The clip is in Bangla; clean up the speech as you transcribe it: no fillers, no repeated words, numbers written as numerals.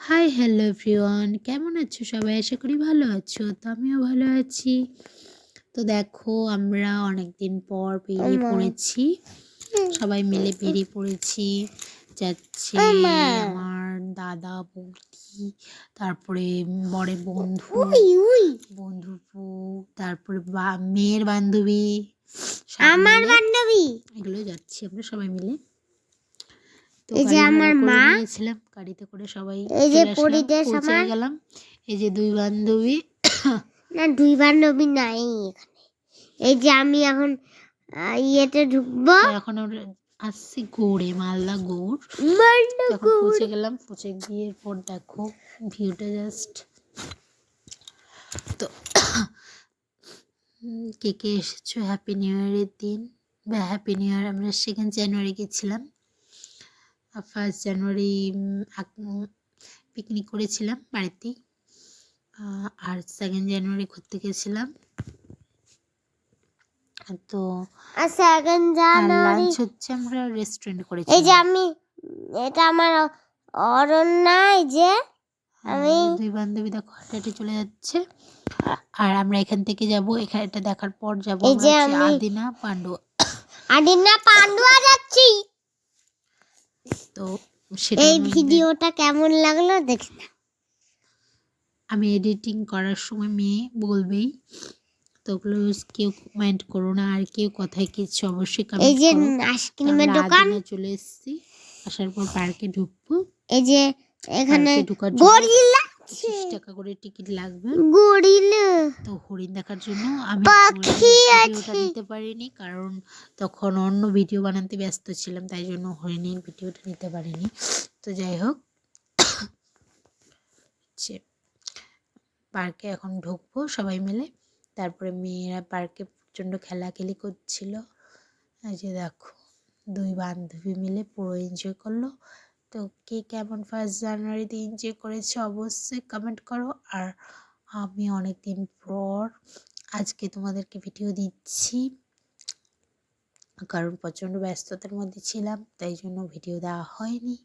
হাই হ্যালো এভরিওয়ান, কেমন আছো সবাই? আশা করি ভালো আছো। তো আমিও ভালো আছি। তো দেখো, আমরা অনেক দিন পর বেরিয়ে পড়েছি, সবাই মিলে বেরিয়ে পড়েছি। যাচ্ছে আমার দাদা, বৌদি, তারপরে বরের বন্ধুর বউ, তারপরে মেয়ের বান্ধবী, আমার বান্ধবী, এগুলো যাচ্ছি আমরা সবাই মিলে। তো এই যে আমার মা, নিয়েছিলাম গাড়িতে করে সবাই এই যে পৌঁছে গেলাম। এই যে দুই বান্ধবী, না দুই বান্ধবী নাই এখানে। এই যে আমি এখন ইয়েতে ঢুকবো। এখন আমরা আসছি গৌড়ে, মালদা গৌড়। এখন পৌঁছে গেলাম। পৌঁছে গিয়ে পর দেখো ভিউটা জাস্ট। তো কে কে এসেছো হ্যাপি নিউ ইয়ারের দিন? বা হ্যাপি নিউ ইয়ার। আমরা 2 জানুয়ারি গেছিলাম। 1 জানুয়ারি পিকনিক করেছিলাম বাড়িতেই। আর 2 জানুয়ারি ঘুরতে গেছিলাম। তো লাঞ্চ হচ্ছে আমরা রেস্টুরেন্টে করেছি। এই যে আমি, এটা আমার অরণ্যা। এই যে আমি দুই বান্ধবী দেখো হাঁটাহাঁটি চলে যাচ্ছে। আর আমরা এখান থেকে যাব, এটা দেখার পর যাব আদিনা পান্ডুয়া যাচ্ছি। তো সেটা এই ভিডিওটা কেমন লাগলো দেখি না। আমি এডিটিং করার সময় মেয়ে বলবেই, তো ওগুলো কেউ কমেন্ট করো না, আর কেউ কথায় কিছু অবশ্যই কমেন্ট করো। এই যে আইসক্রিমের দোকান চলে এসেছি। আসার পর পার্কে ঢুকবো। এই যে এখানে গরিলা 25 টাকা করে টিকিট লাগবে। গরিলা তো হরিণ দেখার জন্য আমি ভিডিওটা নিতে পারিনি, কারণ তখন অন্য ভিডিও বানাতে ব্যস্ত ছিলাম, তাই জন্য হরিণের ভিডিওটা নিতে পারিনি। তো যাই হোক, পার্কে এখন ঢুকবো সবাই মিলে। তারপরে মেয়েরা পার্কে প্রচণ্ড খেলাখেলি করছিল। এই যে দেখো, দুই বান্ধবী মিলে পুরো এনজয় করলো। তো কে কেমন 1 জানুয়ারিতে এনজয় করেছে অবশ্যই কমেন্ট করো। আর আমি অনেক দিন পর আজকে তোমাদেরকে ভিডিও দিচ্ছি, কারণ প্রচণ্ড ব্যস্ততার মধ্যে ছিলাম, তাই জন্য ভিডিও দেওয়া হয়নি।